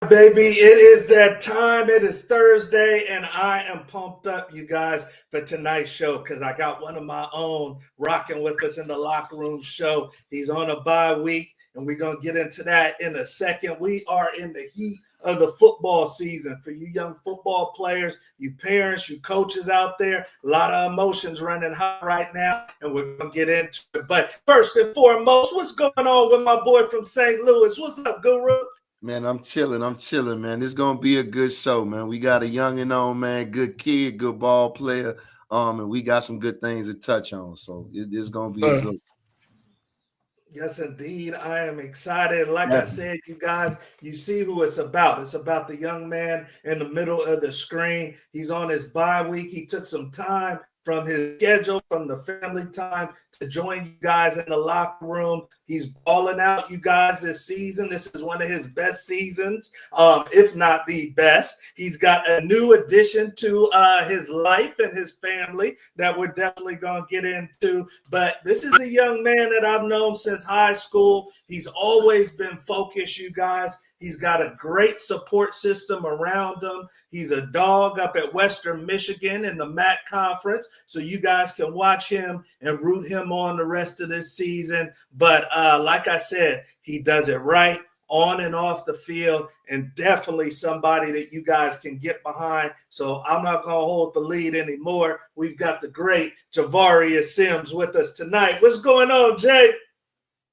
Baby, it is that time. It is Thursday, and I am pumped up, you guys, for tonight's show because I got one of my own rocking with us in the locker room show. He's on a bye week, and we're going to get into that in a second. We are in the heat of the football season. For you young football players, you parents, you coaches out there, a lot of emotions running high right now, and we're going to get into it. But first and foremost, what's going on with my boy from St. Louis? What's up, Guru? Man, I'm chilling, man. It's gonna be a good show, man. We got a youngin' on, man, good kid, good ball player. And we got some good things to touch on. So it's gonna be a good. Yes, indeed. I am excited. Like I Definitely. said, you guys, you see who it's about. It's about the young man in the middle of the screen. He's on his bye week. He took some time from his schedule, from the family time to join you guys in the locker room. He's balling out, you guys, this season. This is one of his best seasons, if not the best. He's got a new addition to his life and his family that we're definitely going to get into. But this is a young man that I've known since high school. He's always been focused, you guys. He's got a great support system around him. He's a dog up at Western Michigan in the MAC conference. So you guys can watch him and root him on the rest of this season. But like I said, he does it right on and off the field, and definitely somebody that you guys can get behind. So I'm not going to hold the lead anymore. We've got the great Jarvarius Sims with us tonight. What's going on, Jay?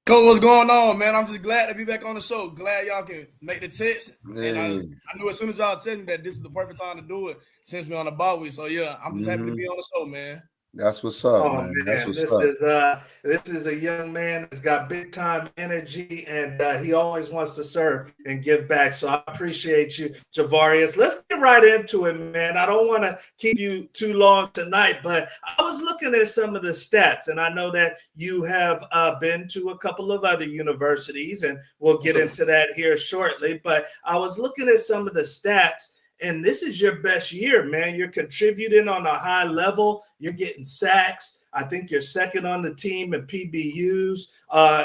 Coach, what's going on, man? I'm just glad to be back on the show. Glad y'all can make the text. Hey. And I knew as soon as y'all said me that this is the perfect time to do it since we're on the bye week. So, yeah, I'm just happy to be on the show, man. That's what's up, Oh man. man, That's what's this up. is a young man that's got big time energy, and he always wants to serve and give back. So I appreciate you, Jarvarius. Let's get right into it, man. I don't want to keep you too long tonight, but I was looking at some of the stats, and I know that you have been to a couple of other universities, and we'll get into that here shortly. But I was looking at some of the stats. And this is your best year, man. You're contributing on a high level. You're getting sacks. I think you're second on the team in PBUs.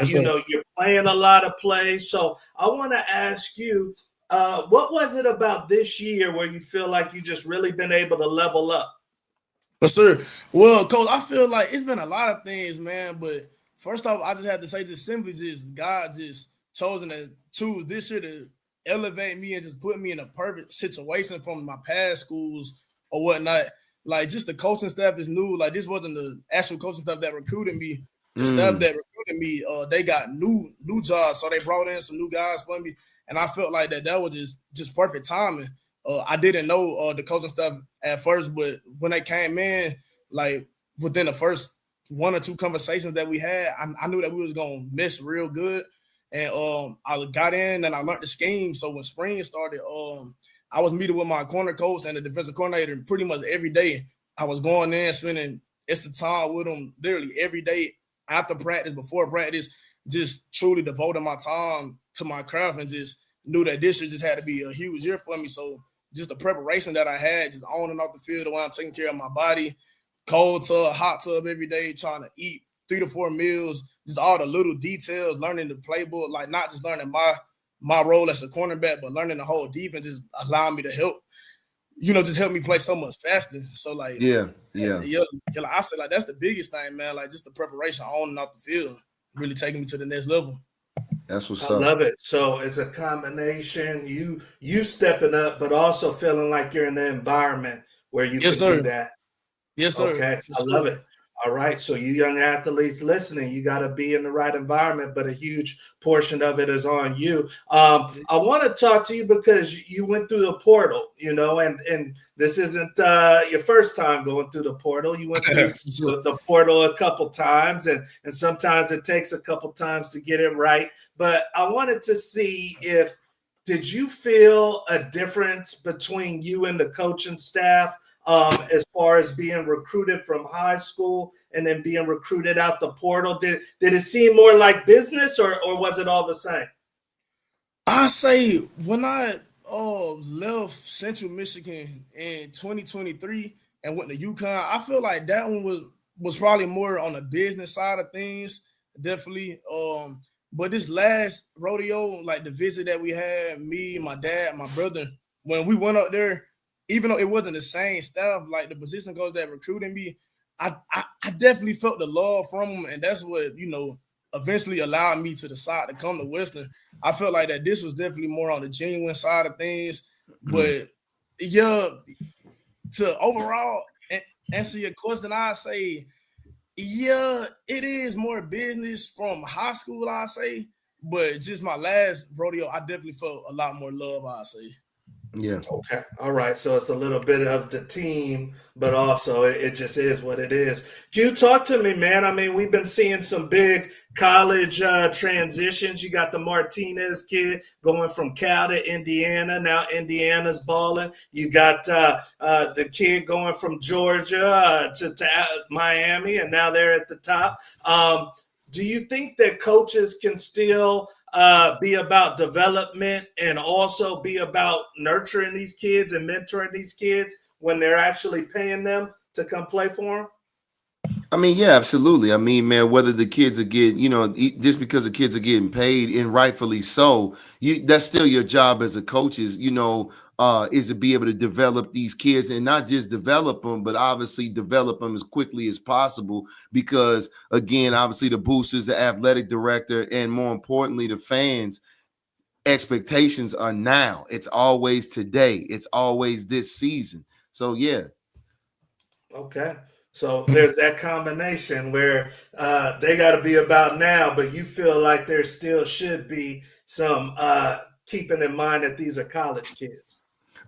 You're playing a lot of plays. So I want to ask you, what was it about this year where you feel like you just really been able to level up? For sure. Well, Coach, I feel like it's been a lot of things, man. But first off, I just have to say just simply just God just chosen to choose this year to elevate me and just put me in a perfect situation from my past schools or whatnot. Like just the coaching staff is new. Like this wasn't the actual coaching staff that recruited me. The staff that recruited me, they got new jobs, so they brought in some new guys for me, and I felt like that was just perfect timing. I didn't know the coaching staff at first, but when they came in, like within the first one or two conversations that we had, I knew that we was gonna miss real good. And I got in and I learned the scheme. So when spring started, I was meeting with my corner coach and the defensive coordinator pretty much every day. I was going in, spending extra time with them literally every day after practice, before practice, just truly devoting my time to my craft and just knew that this year just had to be a huge year for me. So just the preparation that I had, just on and off the field, the way I'm taking care of my body, cold tub, hot tub every day, trying to eat 3 to 4 meals, just all the little details, learning the playbook, like not just learning my role as a cornerback, but learning the whole defense, just allowing me to help, just help me play so much faster. So like, Yeah. Like I said, like that's the biggest thing, man. Like just the preparation on and off the field, really taking me to the next level. That's what's I up. love it. So it's a combination, you stepping up, but also feeling like you're in the environment where you Yes, can sir. do that. Yes, sir. Okay, For I love sure. it. All right, so you young athletes listening, you got to be in the right environment, but a huge portion of it is on you. I want to talk to you because you went through the portal, and this isn't your first time going through the portal. You went through the portal a couple times, and sometimes it takes a couple times to get it right. But I wanted to see did you feel a difference between you and the coaching staff? As far as being recruited from high school and then being recruited out the portal? Did it seem more like business or was it all the same? I say when I left Central Michigan in 2023 and went to UConn, I feel like that one was probably more on the business side of things. Definitely. But this last rodeo, like the visit that we had, me, my dad, my brother, when we went up there, even though it wasn't the same staff, like the position coach that recruited me, I definitely felt the love from him, and that's what eventually allowed me to decide to come to Western. I felt like that this was definitely more on the genuine side of things, but yeah, to overall answer your question, I say yeah, it is more business from high school, I say, but just my last rodeo, I definitely felt a lot more love, I say. Yeah. Okay. All right. So it's a little bit of the team, but also it just is what it is. Q, talk to me, man. I mean, we've been seeing some big college transitions. You got the Martinez kid going from Cal to Indiana. Now Indiana's balling. You got the kid going from Georgia to Miami, and now they're at the top. Do you think that coaches can still be about development and also be about nurturing these kids and mentoring these kids when they're actually paying them to come play for them? I mean, yeah, absolutely. I mean, man, whether the kids are getting, just because the kids are getting paid and rightfully so, that's still your job as a coach is to be able to develop these kids and not just develop them, but obviously develop them as quickly as possible. Because again, obviously the boosters, the athletic director, and more importantly, the fans expectations are now. It's always today. It's always this season. So yeah. Okay. So there's that combination where they got to be about now, but you feel like there still should be some keeping in mind that these are college kids.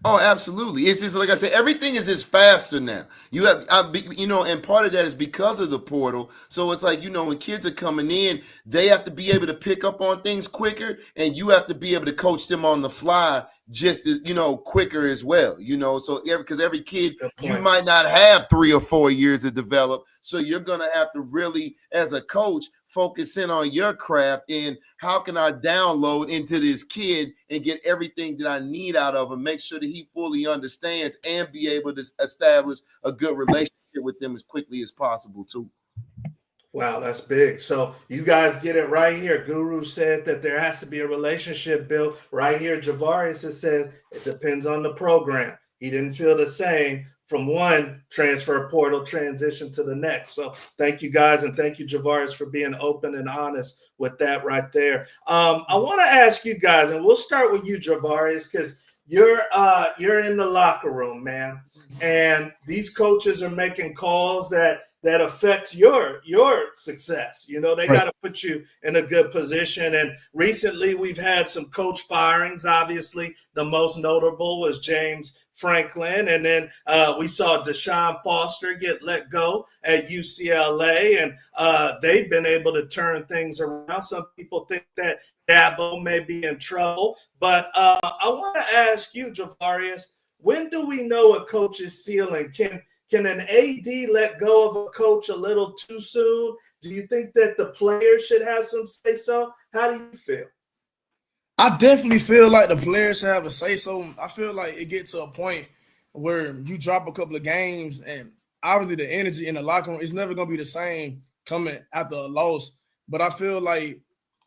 Oh, absolutely. It's just like I said, everything is just faster now. And part of that is because of the portal. So it's like, when kids are coming in, they have to be able to pick up on things quicker, and you have to be able to coach them on the fly just as, quicker as well. So because every kid, you might not have 3 or 4 years to develop. So you're going to have to really, as a coach, focus in on your craft and how can I download into this kid and get everything that I need out of him, make sure that he fully understands and be able to establish a good relationship with them as quickly as possible too. Wow, that's big. So you guys get it right here. Guru said that there has to be a relationship built. Right here, Jarvarius has said it depends on the program. He didn't feel the same from one transfer portal transition to the next. So thank you guys, and thank you, Jarvarius, for being open and honest with that right there. I want to ask you guys, and we'll start with you, Jarvarius, because you're in the locker room, man, and these coaches are making calls that affects your success. They got to put you in a good position. And recently we've had some coach firings. Obviously, the most notable was James Franklin. And then we saw Deshaun Foster get let go at UCLA. And they've been able to turn things around. Some people think that Dabo may be in trouble. But I want to ask you, Jarvarius, when do we know a coach's ceiling? Can an AD let go of a coach a little too soon? Do you think that the players should have some say so? How do you feel? I definitely feel like the players should have a say so. I feel like it gets to a point where you drop a couple of games, and obviously the energy in the locker room is never going to be the same coming after a loss. But I feel like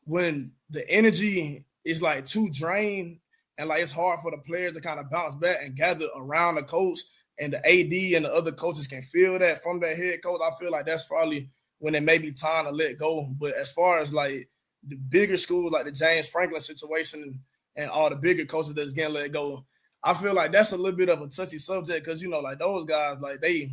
when the energy is like too drained and like it's hard for the players to kind of bounce back and gather around the coach, and the AD and the other coaches can feel that from that head coach, I feel like that's probably when it may be time to let go. But as far as like the bigger schools, like the James Franklin situation and all the bigger coaches that's getting let go, I feel like that's a little bit of a touchy subject because, like those guys, like they,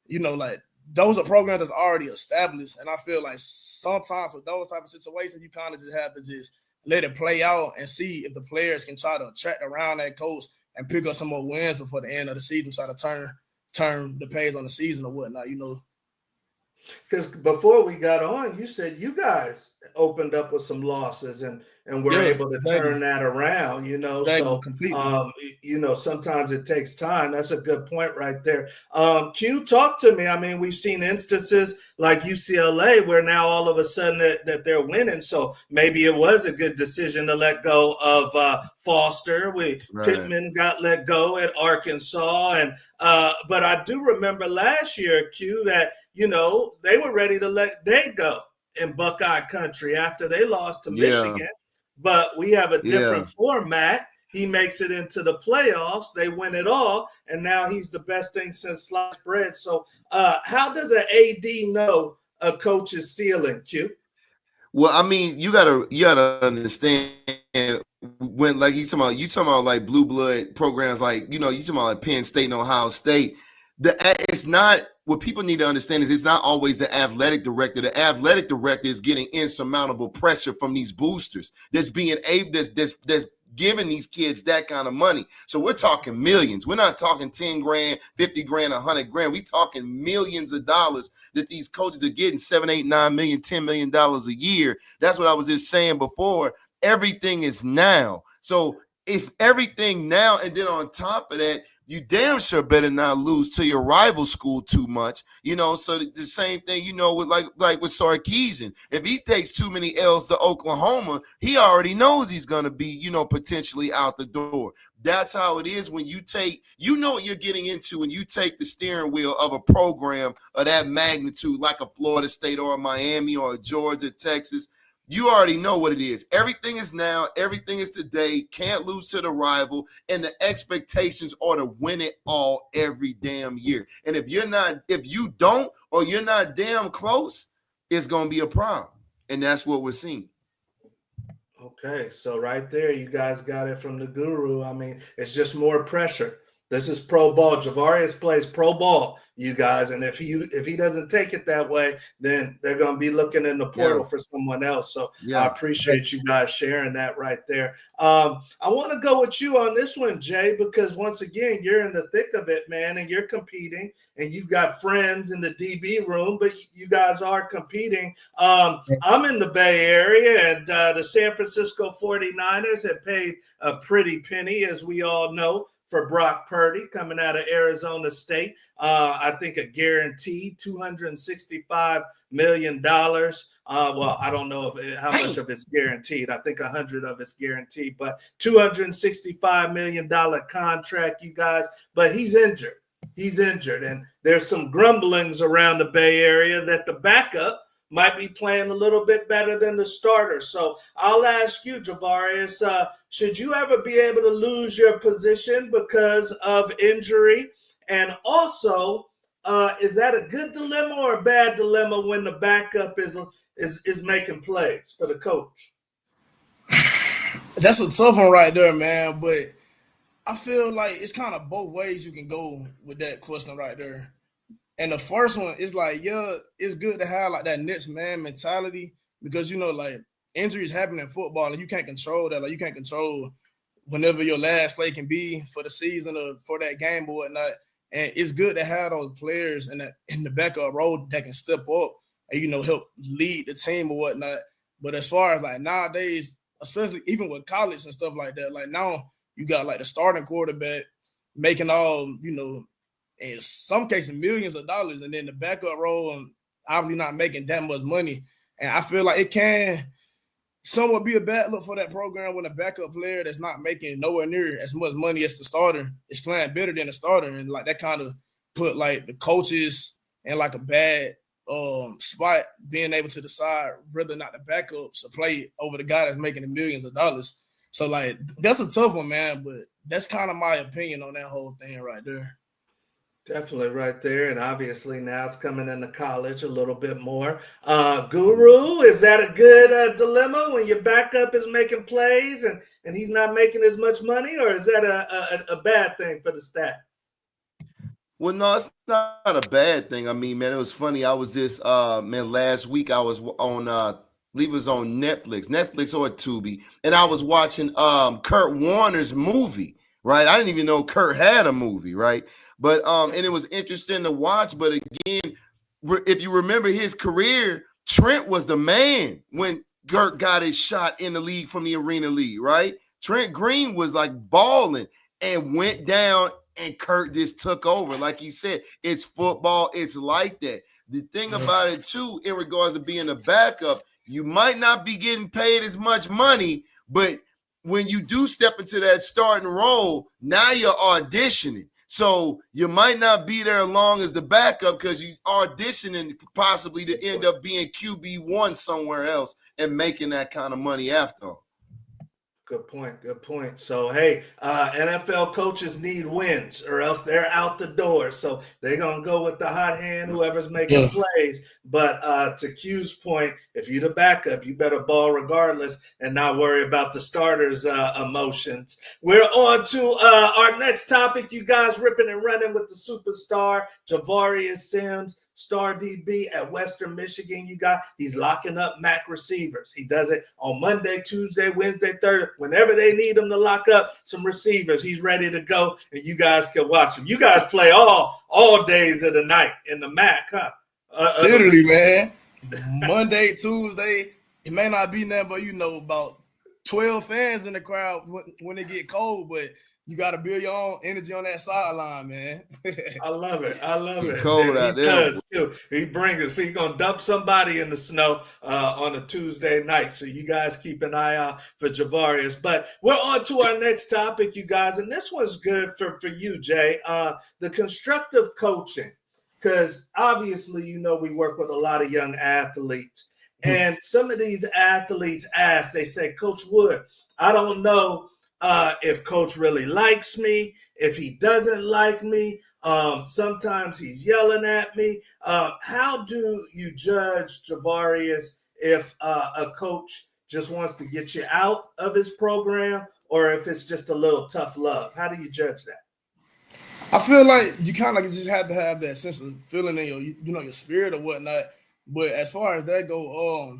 like those are programs that's already established. And I feel like sometimes with those type of situations, you kind of just have to just let it play out and see if the players can try to attract around that coach and pick up some more wins before the end of the season, try to turn the page on the season or whatnot, Because before we got on, you said you guys opened up with some losses and were able to turn that around, So completely. Sometimes it takes time. That's a good point right there. Q, talk to me. I mean, we've seen instances like UCLA where now all of a sudden that they're winning. So maybe it was a good decision to let go of Foster. Pittman got let go at Arkansas, and but I do remember last year, Q, that they were ready to let they go in Buckeye country after they lost to Yeah. Michigan, but we have a Yeah. different format. He makes it into the playoffs. They win it all, and now he's the best thing since sliced bread. So, how does an AD know a coach's ceiling, Q? Well, I mean, you gotta understand when, like, you talking about like blue blood programs, like, you talking about like Penn State and Ohio State. It's not, what people need to understand is it's not always the athletic director. The athletic director is getting insurmountable pressure from these boosters that's being able that's giving these kids that kind of money. So we're talking millions. We're not talking 10 grand, 50 grand, 100 grand. We talking millions of dollars that these coaches are getting, 7, 8, 9 million, $10 million a year. That's what I was just saying before. Everything is now. So it's everything now. And then on top of that, you damn sure better not lose to your rival school too much, So the same thing, with like with Sarkisian. If he takes too many L's to Oklahoma, he already knows he's gonna be, potentially out the door. That's how it is when you take, what you're getting into when you take the steering wheel of a program of that magnitude, like a Florida State or a Miami or a Georgia, Texas. You already know what it is. Everything is now. Everything is today. Can't lose to the rival. And the expectations are to win it all every damn year. And if you don't, or you're not damn close, it's going to be a problem. And that's what we're seeing. Okay, so right there, you guys got it from the guru. I mean, it's just more pressure. This is pro ball. Jarvarius plays pro ball, you guys, and if he doesn't take it that way, then they're going to be looking in the portal for someone else. So I appreciate you guys sharing that right there. I want to go with you on this one, Jay, because once again, you're in the thick of it, man, and you're competing, and you've got friends in the DB room, but you guys are competing. I'm in the Bay Area, and the San Francisco 49ers have paid a pretty penny, as we all know, for Brock Purdy coming out of Arizona State. I think a guaranteed $265 million. Well, I don't know how much of it's guaranteed. I think 100 of it's guaranteed, but $265 million contract, you guys. But he's injured. And there's some grumblings around the Bay Area that the backup might be playing a little bit better than the starter. So I'll ask you, Jarvarius, should you ever be able to lose your position because of injury? And also, is that a good dilemma or a bad dilemma when the backup is making plays for the coach? That's a tough one right there, man. But I feel like it's kind of both ways you can go with that question right there. And the first one is like, it's good to have like that next man mentality because, like injuries happen in football and you can't control that. Like you can't control whenever your last play can be for the season or for that game or whatnot. And it's good to have those players in the backup role that can step up and, help lead the team or whatnot. But as far as like nowadays, especially even with college and stuff like that, like now you got like the starting quarterback making all, in some cases, millions of dollars, and then the backup role, obviously not making that much money. And I feel like it can somewhat be a bad look for that program when a backup player that's not making nowhere near as much money as the starter is playing better than the starter. And like that kind of put like the coaches in like a bad spot, being able to decide whether or not the backups to play over the guy that's making the millions of dollars. So like that's a tough one, man, but that's kind of my opinion on that whole thing right there. Definitely right there. And obviously now it's coming into college a little bit more. Guru, is that a good dilemma when your backup is making plays and he's not making as much money, or is that a bad thing for the staff? Well, no, it's not a bad thing. I mean, man, it was funny. I was this last week I was on I believe it was on Netflix or Tubi, and I was watching Kurt Warner's movie, right? I didn't even know Kurt had a movie, right? But and it was interesting to watch. But again, if you remember his career, Trent was the man when Kurt got his shot in the league from the Arena League, right? Trent Green was like balling and went down, and Kurt just took over. Like he said, it's football. It's like that. The thing about it, too, in regards to being a backup, you might not be getting paid as much money, but when you do step into that starting role, now you're auditioning. So you might not be there long as the backup because you auditioning possibly to end up being QB1 somewhere else and making that kind of money after all. Good point. Good point. So, hey, NFL coaches need wins or else they're out the door. So they're going to go with the hot hand, whoever's making plays. But to Q's point, if you're the backup, you better ball regardless and not worry about the starters' emotions. We're on to our next topic. You guys ripping and running with the superstar, Jarvarius Sims. Star DB at Western Michigan. He's locking up MAC receivers. He does it on Monday, Tuesday, Wednesday, Thursday. Whenever they need him to lock up some receivers, he's ready to go, and you guys can watch him. You guys play all days of the night in the MAC, huh? Literally, man. Monday, Tuesday. It may not be nothing, but about 12 fans in the crowd when it get cold, but you got to build your own energy on that sideline, man. I love it. I love it. Cold out there. Does too. He brings it. So he's going to dump somebody in the snow on a Tuesday night. So you guys keep an eye out for Jarvarius. But we're on to our next topic, you guys. And this one's good for you, Jay. The constructive coaching. Because obviously, we work with a lot of young athletes. And some of these athletes they say, Coach Wood, I don't know if coach really likes me, if he doesn't like me. Sometimes he's yelling at me. How do you judge Jarvarius if a coach just wants to get you out of his program or if it's just a little tough love? How do you judge that? I feel like you kind of just have to have that sense of feeling in your spirit or whatnot. But as far as that go,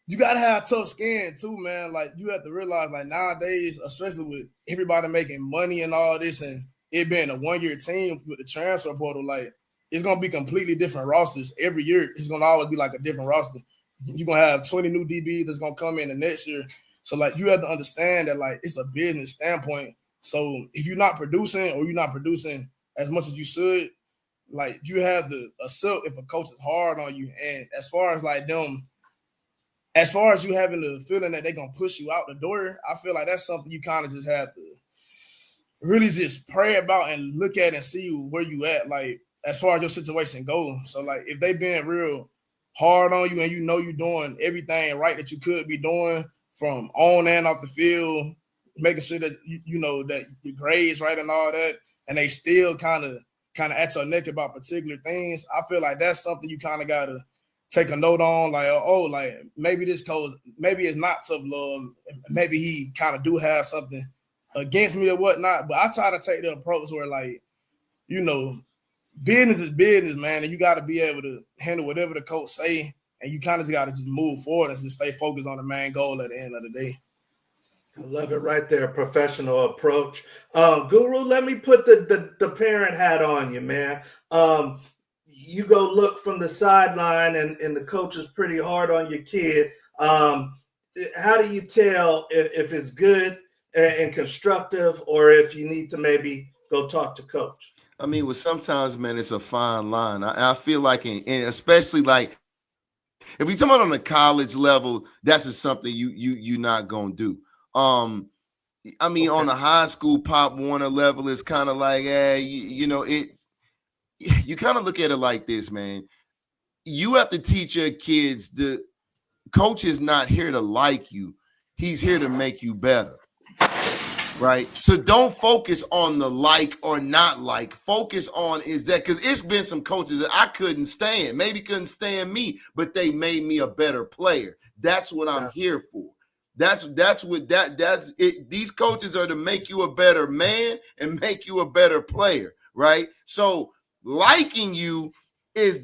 you gotta have tough skin too, man. Like you have to realize, like nowadays, especially with everybody making money and all this, and it being a 1-year team with the transfer portal, like it's gonna be completely different rosters every year. It's gonna always be like a different roster. You're gonna have 20 new DBs that's gonna come in the next year. So like you have to understand that like it's a business standpoint. So if you're not producing or you're not producing as much as you should, like you have to accept if a coach is hard on you. And as far as like them. As far as you having the feeling that they're going to push you out the door, I feel like that's something you kind of just have to really just pray about and look at and see where you at, like, as far as your situation goes. So, like, if they being real hard on you and you're doing everything right that you could be doing from on and off the field, making sure that, that your grades right and all that, and they still kind of at your neck about particular things, I feel like that's something you kind of got to take a note on, like, like maybe this coach, maybe it's not tough love. Maybe he kind of do have something against me or whatnot. But I try to take the approach where, like, business is business, man. And you got to be able to handle whatever the coach say. And you kind of got to just move forward and just stay focused on the main goal at the end of the day. I love it right there, professional approach. Guru, let me put the parent hat on you, man. You go look from the sideline and the coach is pretty hard on your kid. How do you tell if it's good and constructive or if you need to maybe go talk to coach? I mean, well, sometimes, man, it's a fine line. I feel like, and especially like if we talk about on the college level, that's just something you're not gonna do. I mean, on the high school Pop Warner level, it's kind of like, it's. You kind of look at it like this, man. You have to teach your kids the coach is not here to like you. He's here to make you better. Right? So don't focus on the like or not like. Focus on is that because it's been some coaches that I couldn't stand, maybe couldn't stand me, but they made me a better player. That's what I'm here for. That's it. These coaches are to make you a better man and make you a better player, right? So liking you is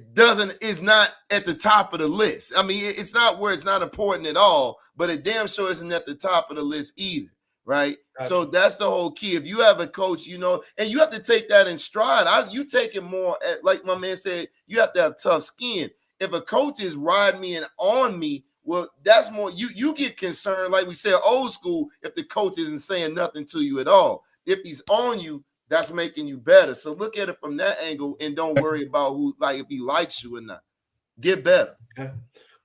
not at the top of the list. I mean, it's not where it's not important at all, but it damn sure isn't at the top of the list either, right? Gotcha. So that's the whole key. If you have a coach, and you have to take that in stride. You take it more like my man said, you have to have tough skin. If a coach is riding me and on me, well, that's more you get concerned, like we said, old school, if the coach isn't saying nothing to you at all. If he's on you, that's making you better. So look at it from that angle and don't worry about if he likes you or not. Get better. Okay.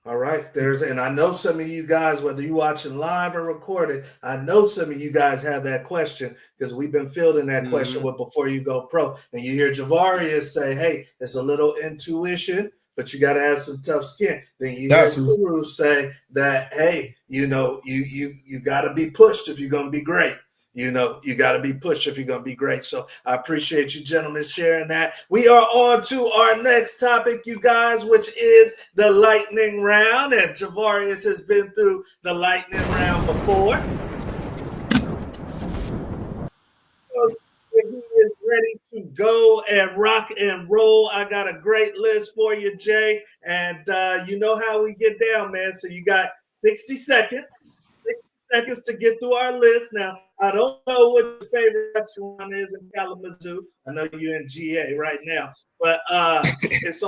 All right, and I know some of you guys, whether you're watching live or recorded, I know some of you guys have that question because we've been fielding that question with Before You Go Pro. And you hear Jarvarius say, hey, it's a little intuition, but you got to have some tough skin. Then you hear Guru say that, hey, you got to be pushed if you're going to be great. You got to be pushed if you're going to be great. So I appreciate you gentlemen sharing that. We are on to our next topic, you guys, which is the lightning round. And Jarvarius has been through the lightning round before. He is ready to go and rock and roll. I got a great list for you, Jay. And you know how we get down, man. So you got 60 seconds. 60 seconds to get through our list. Now, I don't know what your favorite restaurant is in Kalamazoo. I know you're in GA right now, but it's a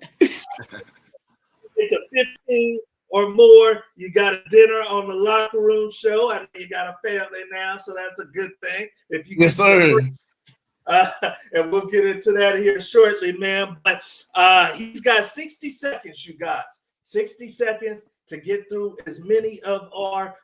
15 or more. You got a dinner on the locker room show. I know you got a family now, so that's a good thing. If you yes, sir. And we'll get into that here shortly, man. But he's got 60 seconds, you guys. 60 seconds to get through as many of our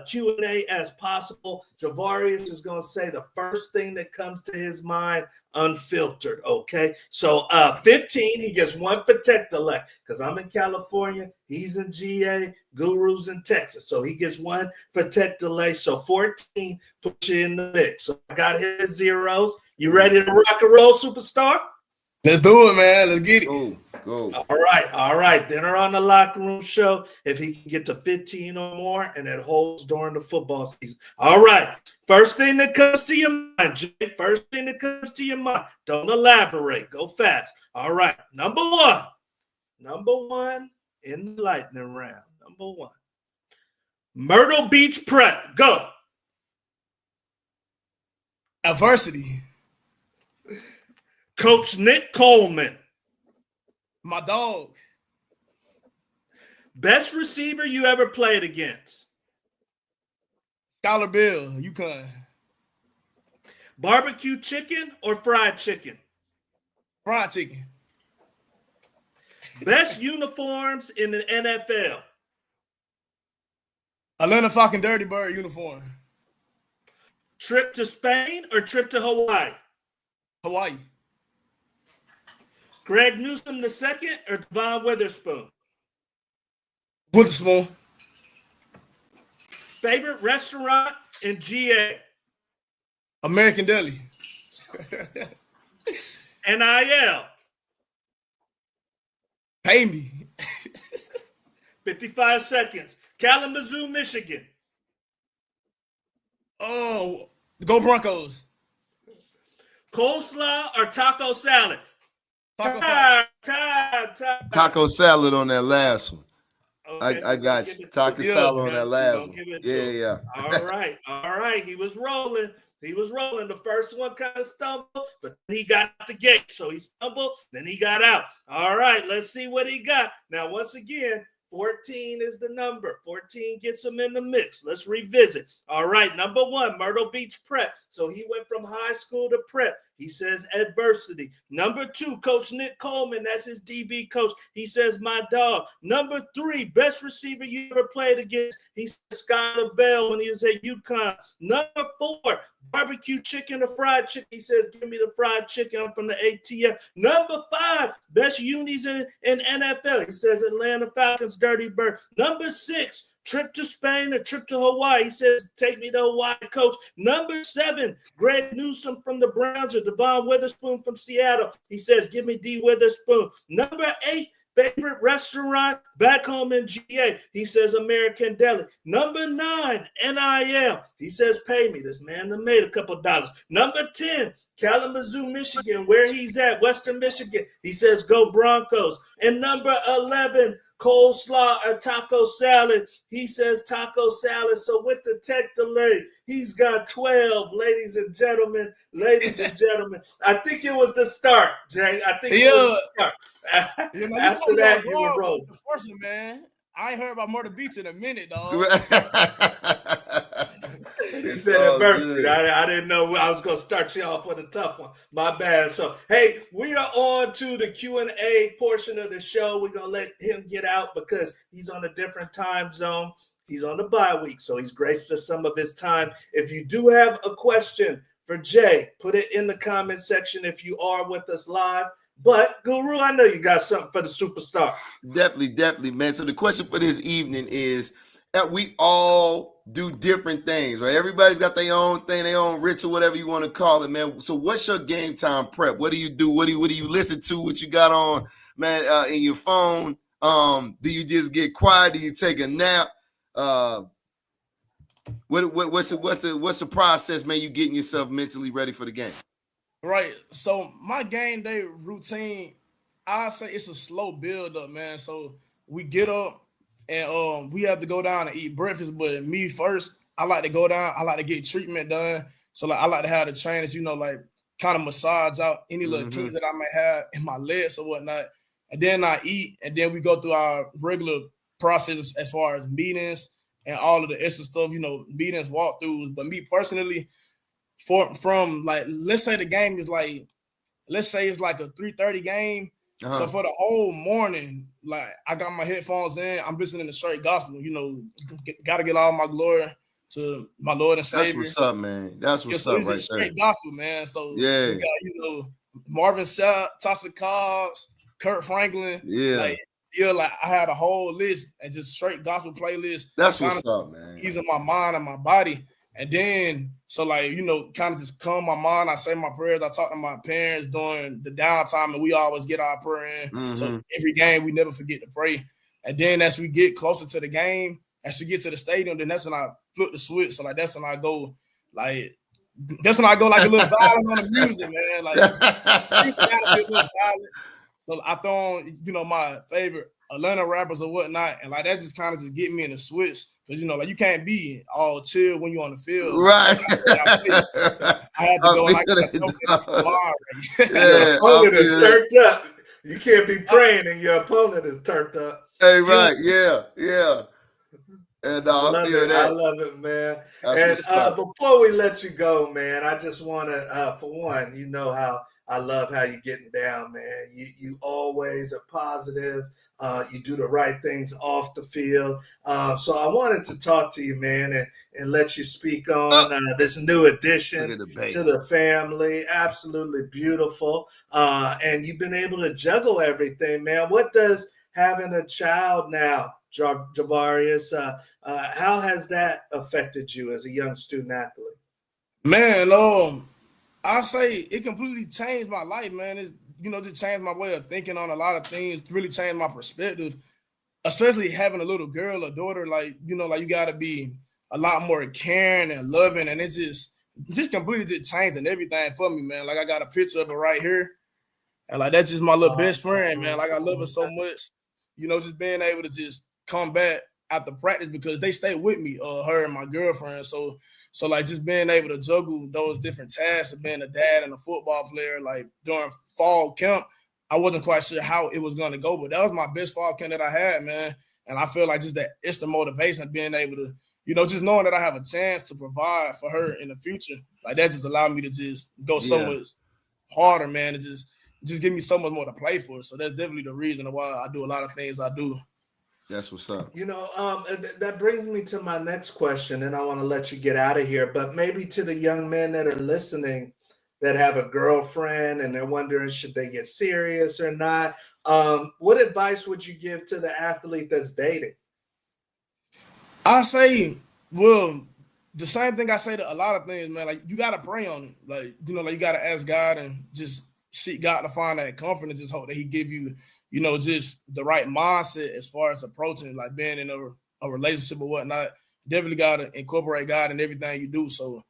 Q&A as possible. Jarvarius is going to say the first thing that comes to his mind, unfiltered, okay? So 15, he gets one for tech delay because I'm in California, he's in GA, Guru's in Texas. So he gets one for tech delay. So 14 puts you in the mix. So I got his zeros. You ready to rock and roll, superstar? Let's do it, man. Let's get it. Go. All right. Dinner on the locker room show. If he can get to 15 or more, and it holds during the football season. All right. First thing that comes to your mind, Jay. First thing that comes to your mind. Don't elaborate. Go fast. All right. Number one in the lightning round. Number one. Myrtle Beach Prep. Go. Adversity. Coach Nick Coleman. My dog. Best receiver you ever played against. Scholar Bill, UConn. Barbecue chicken or fried chicken? Fried chicken. Best uniforms in the NFL. Atlanta Falcon Dirty Bird uniform. Trip to Spain or trip to Hawaii? Hawaii. Greg Newsome II or Devon Witherspoon? Witherspoon. Favorite restaurant in GA? American Deli. NIL. Pay me. 55 seconds. Kalamazoo, Michigan. Oh, go Broncos. Coleslaw or taco salad? Taco salad. Time. Taco salad on that last one. Okay. I got you. Taco salad on that last one. Yeah. All right. He was rolling. The first one kind of stumbled, but then he got out the gate. So he stumbled, then he got out. All right, let's see what he got. Now, once again, 14 is the number. 14 gets him in the mix. Let's revisit. All right, number one, Myrtle Beach Prep. So he went from high school to prep. He says adversity. Number two, Coach Nick Coleman. That's his DB coach. He says my dog. Number three, best receiver you ever played against. He says Skylar Bell when he was at UConn. Number four, barbecue chicken or fried chicken. He says, give me the fried chicken. I'm from the ATF. Number five, best unis in NFL. He says Atlanta Falcons, Dirty Bird. Number six, trip to Spain or trip to Hawaii. He says, take me to Hawaii, coach. Number seven, Greg Newsome from the Browns or Devon Witherspoon from Seattle. He says, give me D. Witherspoon. Number eight, favorite restaurant back home in GA. He says American Deli. Number nine, NIL. He says pay me. This man that made a couple dollars. Number 10, Kalamazoo, Michigan, where he's at, Western Michigan. He says go Broncos. And number 11, coleslaw or taco salad. He says taco salad. So with the tech delay, he's got 12, ladies and gentlemen. I think it was the start, Jay. I think it was the start. After that, you were rolling. The first one, man. I ain't heard about Myrtle Beach in a minute, dog. Yes, said Oh, adversity. good. I didn't know I was going to start you off with a tough one. My bad. So, hey, we are on to the Q&A portion of the show. We're going to let him get out because he's on a different time zone. He's on the bye week, so he's graced us some of his time. If you do have a question for Jay, put it in the comment section if you are with us live. But, Guru, I know you got something for the superstar. Definitely, man. So the question for this evening is that we all do different things, right? Everybody's got their own thing, their own ritual, whatever you want to call it, man. So what's your game time prep? What do you do? What do you listen to? What you got on, man, in your phone? Do you just get quiet? Do you take a nap? What's the process, man? You getting yourself mentally ready for the game? Right. So my game day routine, I say it's a slow build up, man. So we get up and we have to go down and eat breakfast. But me first, I like to go down. I like to get treatment done. So like I like to have the trainers, like kind of massage out any little kinks that I may have in my legs or whatnot. And then I eat, and then we go through our regular process as far as meetings and all of the extra stuff, meetings, walkthroughs. But me personally, from like, let's say the game is like, let's say it's like a 3:30 game. So for the whole morning, like I got my headphones in, I'm listening to straight gospel. Got to get all my glory to my Lord and Savior. That's what's up, man. That's what's up, It's right straight there. gospel, man. So Yeah, we got Marvin Sapp, Tasha Cobbs, Kurt Franklin. yeah. Like I had a whole list and just straight gospel playlist. That's what's up, man. Easing my mind and my body. And then, so like, kind of just calm my mind. I say my prayers. I talk to my parents during the downtime, and we always get our prayer in. So every game, we never forget to pray. And then as we get closer to the game, as we get to the stadium, then that's when I flip the switch. So like, that's when I go like a little violent on the music, man. Like, it's gotta be a little violent. So I throw on, my favorite Atlanta rappers or whatnot, and like that just kind of just get me in the switch because like you can't be all chill when you're on the field, right? I had to go and I got your opponent is turned up. You can't be praying and your opponent is turned up. Hey, right? Yeah. And I love it, man. That's and before we let you go, man, I just want to, for one, how I love how you're getting down, man. You always are positive. You do the right things off the field. So I wanted to talk to you, man, and let you speak on this new addition to the family. Absolutely beautiful. And you've been able to juggle everything, man. What does having a child now, Jarvarius, how has that affected you as a young student athlete? Man, I say it completely changed my life, man. It's just changed my way of thinking on a lot of things. Really changed my perspective, especially having a little girl, a daughter. Like you got to be a lot more caring and loving, and it just completely just changing everything for me, man. Like I got a picture of her right here, and like that's just my little best friend, man. Like I love her so much. Just being able to just come back after practice because they stay with me, her and my girlfriend. So like just being able to juggle those different tasks of being a dad and a football player, like during fall camp, I wasn't quite sure how it was going to go, but that was my best fall camp that I had, man. And I feel like just that extra motivation, being able to, just knowing that I have a chance to provide for her in the future, like that just allowed me to just go so much harder, man. It just give me so much more to play for. So that's definitely the reason why I do a lot of things I do. That's what's up. That brings me to my next question, and I want to let you get out of here. But maybe to the young men that are listening that have a girlfriend and they're wondering should they get serious or not, what advice would you give to the athlete that's dating? I say, well, the same thing I say to a lot of things, man. Like you gotta pray on it. Like like you gotta ask God and just seek God to find that comfort and just hope that He give you. Just the right mindset as far as approaching, like being in a relationship or whatnot. Definitely got to incorporate God in everything you do. So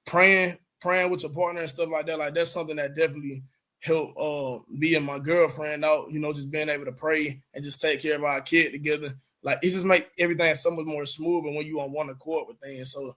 praying with your partner and stuff like that, like that's something that definitely helped me and my girlfriend out, just being able to pray and just take care of our kid together. Like it just make everything so much more smooth and when you on one accord with things. So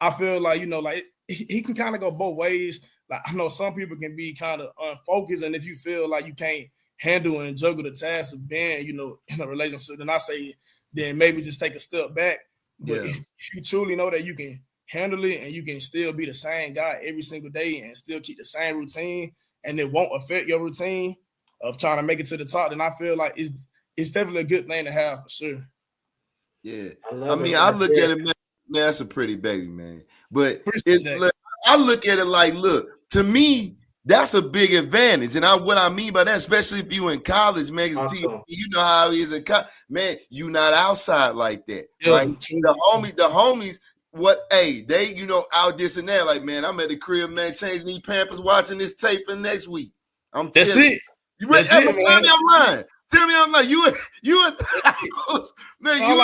I feel like, like he can kind of go both ways. Like I know some people can be kind of unfocused, and if you feel like you can't handle and juggle the task of being, in a relationship, then I say then maybe just take a step back. But if you truly know that you can handle it, and you can still be the same guy every single day and still keep the same routine, and it won't affect your routine of trying to make it to the top, then I feel like it's definitely a good thing to have for sure. Yeah, I mean, it, I look at it, man, that's a pretty baby, man. But I look at it like, look, to me, that's a big advantage. And what I mean by that, especially if you in college, man, you know how it is in college, man, you not outside like that, right? The homies, they, out this and that, like, man, I'm at the crib, man, changing these Pampers, watching this tape for next week. That's it. Tell me I'm lying. Tell me I'm like, you at the house, man. You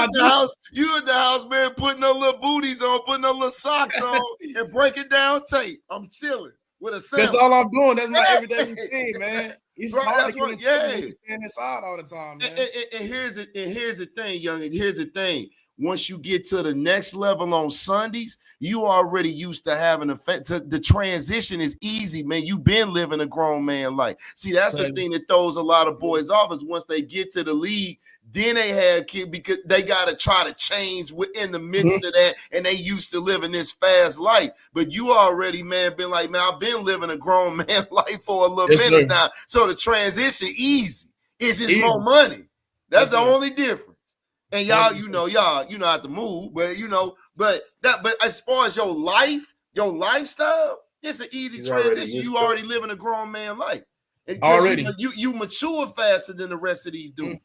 at the house, man, putting no little booties on, putting no little socks on, and breaking down tape. I'm chilling with a sound. That's all I'm doing. That's my everyday routine, man. It's hard to get stand inside all the time, man. And here's the thing, young. And here's the thing. Once you get to the next level on Sundays, you already used to having the transition is easy, man. You've been living a grown man life. See, that's the thing that throws a lot of boys off is once they get to the league, then they have kids because they got to try to change within the midst of that, and they used to living this fast life. But you already, man, been like, man, I've been living a grown man life for a little minute now. So the transition easy. It's just more money. That's the only difference. And y'all, y'all have to move, but as far as your lifestyle, it's an easy transition. You already living a grown man life. And already, you mature faster than the rest of these dudes.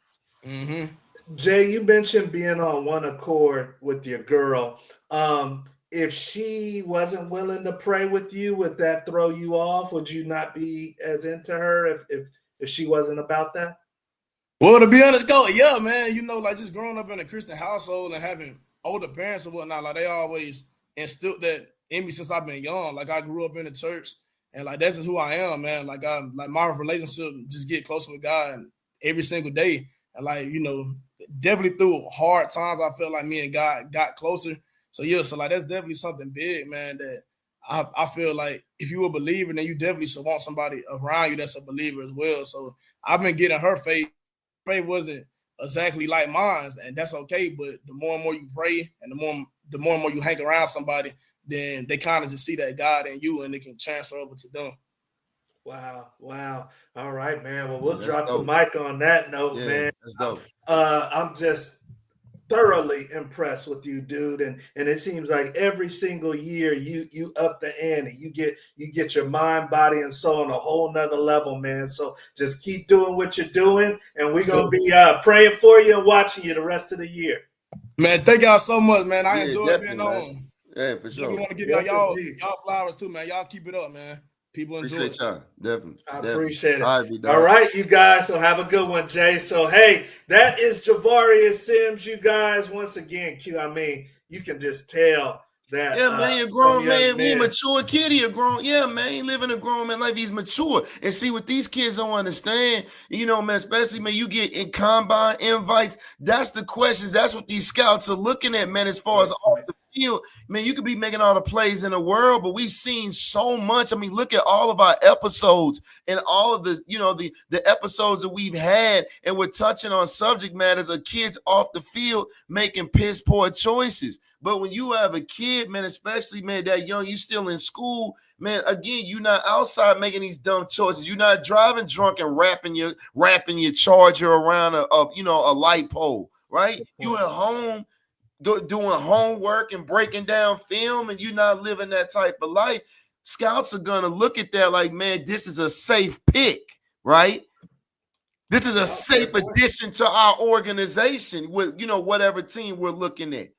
Mm-hmm. Jay, you mentioned being on one accord with your girl. If she wasn't willing to pray with you, would that throw you off? Would you not be as into her if she wasn't about that? Well, to be honest, yeah, man, like just growing up in a Christian household and having older parents and whatnot, like they always instilled that in me since I've been young. Like I grew up in the church, and like that's just who I am, man. Like my relationship just get closer with God every single day, and like definitely through hard times, I felt like me and God got closer. So yeah, so like that's definitely something big, man. That I feel like if you a believer, then you definitely should want somebody around you that's a believer as well. So I've been getting her faith. Pray wasn't exactly like mine, and that's okay. But the more and more you pray, and the more and more you hang around somebody, then they kind of just see that God in you, and they can transfer over to them. Wow. All right, man. Well, we'll drop the mic on that note, man. That's dope. I'm just thoroughly impressed with you, dude, and it seems like every single year you up the ante. You get your mind, body, and soul on a whole nother level, man. So just keep doing what you're doing, and we're gonna be praying for you and watching you the rest of the year. Man, thank y'all so much, man. I enjoyed being on. Yeah, for sure. We want to give y'all flowers too, man. Y'all keep it up, man. People enjoy it. Y'all. Definitely. I appreciate it. All right, you guys. So have a good one, Jay. So, hey, that is Jarvarius Sims, you guys. Once again, you can just tell that. Yeah, man, he a grown man. He a mature kid. He a grown, man, he living a grown man life. He's mature. And see, what these kids don't understand, man, especially, man, you get in combine invites. That's the questions. That's what these scouts are looking at, man, as far as off the field. Man, you could be making all the plays in the world, but we've seen so much. I mean, look at all of our episodes and all of the, the episodes that we've had, and we're touching on subject matters of kids off the field making piss poor choices. But when you have a kid, man, especially, man, that young, you still in school, man, again, you're not outside making these dumb choices. You're not driving drunk and wrapping your charger around a light pole, right? You at home doing homework and breaking down film, and you're not living that type of life. Scouts are going to look at that like, man, this is a safe pick, right? This is a safe addition to our organization with, whatever team we're looking at.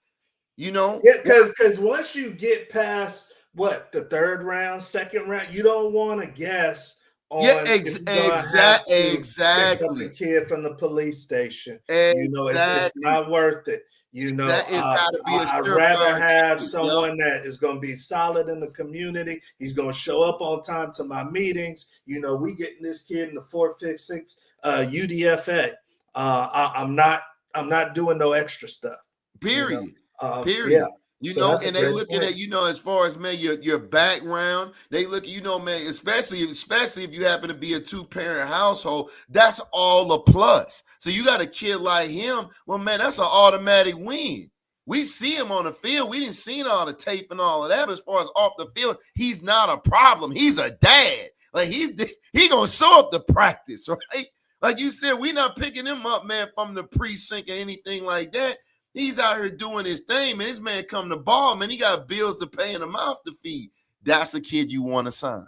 Yeah, because once you get past the third round, second round, you don't want to guess on exactly. The kid from the police station. It's not worth it. I'd rather have someone that is going to be solid in the community. He's going to show up on time to my meetings. We getting this kid in the 4, 5, 6 UDFA. I'm not doing no extra stuff. Period. Period. Yeah. And they looking at, as far as, man, your background, they look at, man, especially if you happen to be a 2-parent household, that's all a plus. So you got a kid like him, well, man, that's an automatic win. We see him on the field. We didn't see all the tape and all of that. But as far as off the field, he's not a problem. He's a dad. Like he gonna show up to practice, right? Like you said, we not picking him up, man, from the precinct or anything like that. He's out here doing his thing, man. This man come to ball, man. He got bills to pay and a mouth to feed. That's a kid you want to sign.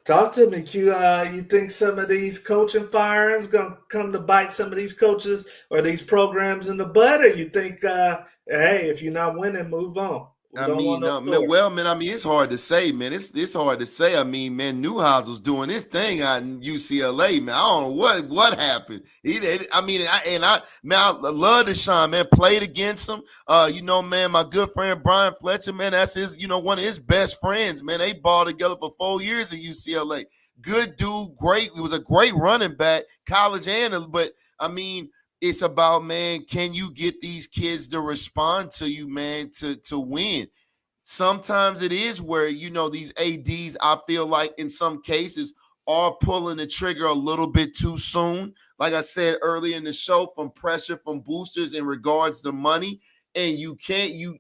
Talk to me, Q. You think some of these coaching firings gonna come to bite some of these coaches or these programs in the butt, or you think, hey, if you're not winning, move on? Well, man, I mean, it's hard to say, man. It's hard to say. I mean, man, Newhousel's doing this thing out in UCLA, man. I don't know what happened. I love Deshaun, man. Played against him. Man, my good friend Brian Fletcher, man, that's his, one of his best friends, man. They balled together for 4 years at UCLA. Good dude, great. He was a great running back, college but I mean, it's about, man, can you get these kids to respond to you, man, to win? Sometimes it is where, these ADs, I feel like in some cases are pulling the trigger a little bit too soon. Like I said earlier in the show, from pressure from boosters in regards to money. And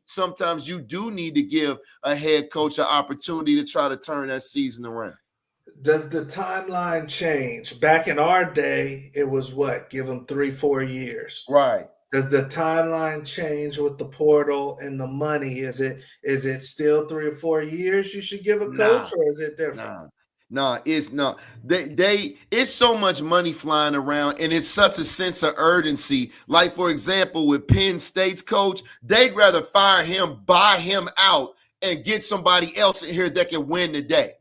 sometimes you do need to give a head coach an opportunity to try to turn that season around. Does the timeline change? Back in our day, it was what? Give them 3-4 years. Right. Does the timeline change with the portal and the money? Is it still 3 or 4 years you should give a coach, or is it different? No, it's not. It's so much money flying around, and it's such a sense of urgency. Like, for example, with Penn State's coach, they'd rather fire him, buy him out, and get somebody else in here that can win today.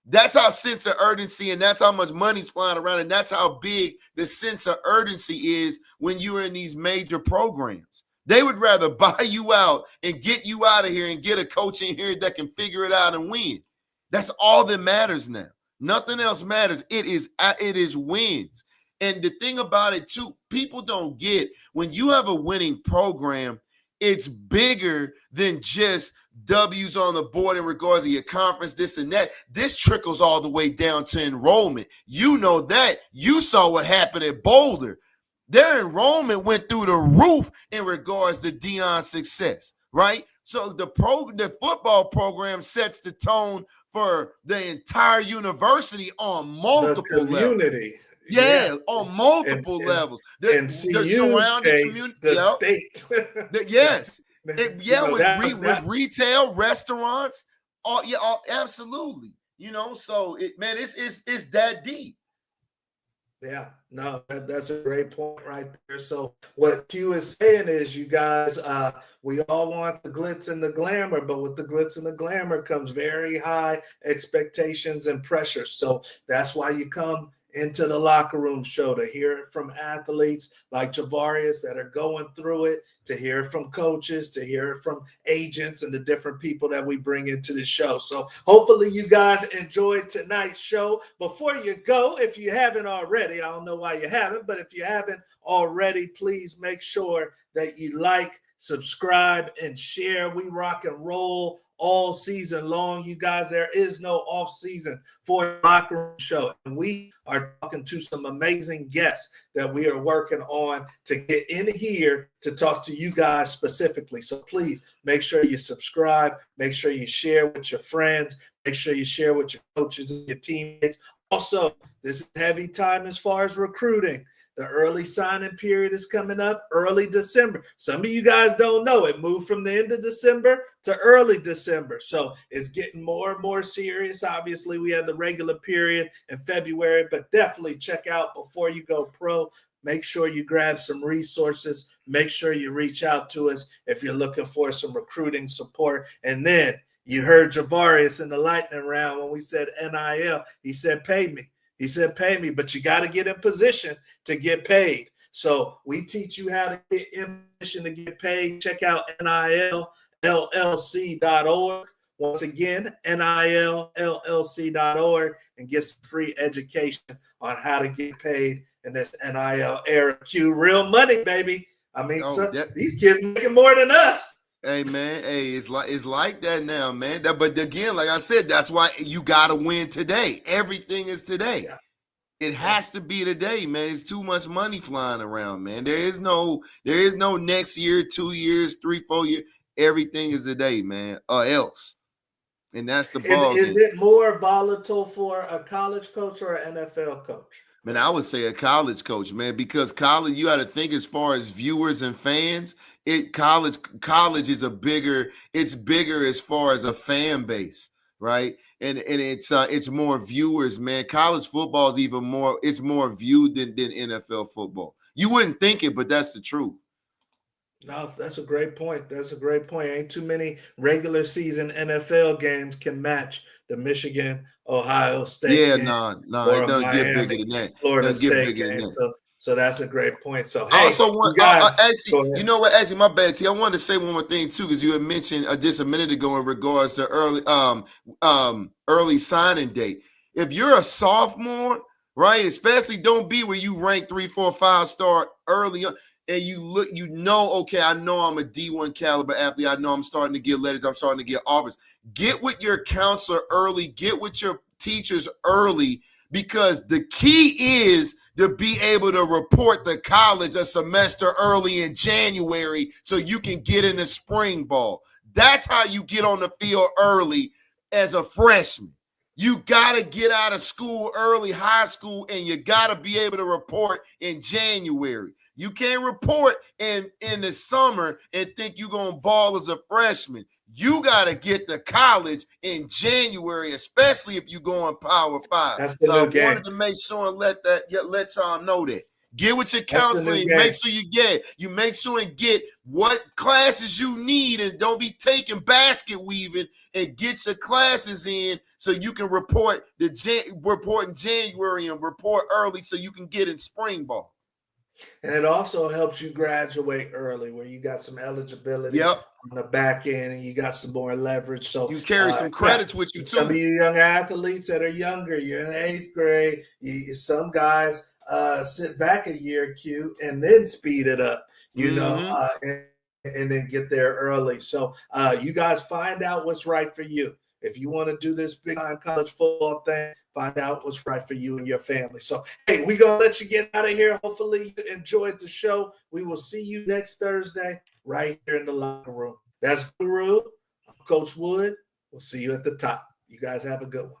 That's how sense of urgency, and that's how much money's flying around, and that's how big the sense of urgency is when you're in these major programs. They would rather buy you out and get you out of here and get a coach in here that can figure it out and win. That's all that matters now. Nothing else matters. It is wins. And the thing about it, too, people don't get, when you have a winning program, it's bigger than just W's on the board in regards to your conference, this and that. This trickles all the way down to enrollment. You know that. You saw what happened at Boulder. Their enrollment went through the roof in regards to Deion's success, right? So the football program sets the tone for the entire university on multiple levels. Yeah, on multiple levels. And CU's case, the state. Yes. With retail, restaurants, absolutely. So it's that deep. Yeah, no, that's a great point right there. So what Q is saying is, you guys, we all want the glitz and the glamour, but with the glitz and the glamour comes very high expectations and pressure. So that's why you come into the locker room show, to hear it from athletes like Jarvarius that are going through it, to hear it from coaches, to hear it from agents and the different people that we bring into the show. So hopefully you guys enjoyed tonight's show. Before you go, if you haven't already, I don't know why you haven't, but if you haven't already, please make sure that you like, subscribe, and share. We rock and roll all season long, you guys. There is no off season for the Locker Room Show, and we are talking to some amazing guests that we are working on to get in here to talk to you guys specifically. So please make sure you subscribe, make sure you share with your friends, make sure you share with your coaches and your teammates. Also, this is heavy time as far as recruiting. The early signing period is coming up early December. Some of you guys don't know, it moved from the end of December to early December. So it's getting more and more serious. Obviously, we have the regular period in February, but definitely check out Before You Go Pro. Make sure you grab some resources. Make sure you reach out to us if you're looking for some recruiting support. And then you heard Jarvarius in the lightning round when we said NIL. He said, pay me. He said, pay me, but you got to get in position to get paid. So we teach you how to get in position to get paid. Check out NILLLC.org. Once again, NILLLC.org, and get some free education on how to get paid in this NIL era. Q, real money, baby. I mean, these kids making more than us. Hey, man, it's like that now, man. But again, like I said, that's why you got to win today. Everything is today. Yeah. It has to be today, man. It's too much money flying around, man. There is no next year, 2 years, 3, 4 years. Everything is today, man, or else. And that's the ball Is game. it more volatile for a college coach or an NFL coach? Man, I would say a college coach, man, because college, you got to think as far as viewers and fans. College is it's bigger as far as a fan base, right? And it's more viewers, man. College football is even more, it's more viewed than NFL football. You wouldn't think it, but that's the truth. No, that's a great point. That's a great point. Ain't too many regular season NFL games can match the Michigan, Ohio State Yeah, game no, or it a doesn't get bigger Miami, than that. Florida Doesn't get State bigger than game. that. So that's a great point. So I hey, also you want, guys, actually, go ahead. you know what? Actually, my bad, T. I wanted to say one more thing too, because you had mentioned just a minute ago in regards to early signing date. If you're a sophomore, right, especially don't be where you rank 3, 4, 5 star early on, and you look, okay, I know I'm a D1 caliber athlete. I know I'm starting to get letters. I'm starting to get offers. Get with your counselor early. Get with your teachers early, because the key is to be able to report to college a semester early in January so you can get in the spring ball. That's how you get on the field early as a freshman. You got to get out of school early, high school, and you got to be able to report in January. You can't report in the summer and think you're going to ball as a freshman. You got to get to college in January, especially if you go on Power 5. That's the So I new game. wanted to make sure and let y'all know that. Get with your That's the counselor new and game. make sure you make sure and get what classes you need, and don't be taking basket weaving, and get your classes in so you can report in January and report early so you can get in spring ball. And it also helps you graduate early, where you got some eligibility Yep. on the back end and you got some more leverage. So you carry some credits with you some too. of you young athletes that are younger, you're in 8th grade. Some guys sit back a year, Q, and then speed it up, and then get there early. So you guys find out what's right for you. If you want to do this big time college football thing, find out what's right for you and your family. So, hey, we're going to let you get out of here. Hopefully you enjoyed the show. We will see you next Thursday right here in the locker room. That's Guru. I'm Coach Wood. We'll see you at the top. You guys have a good one.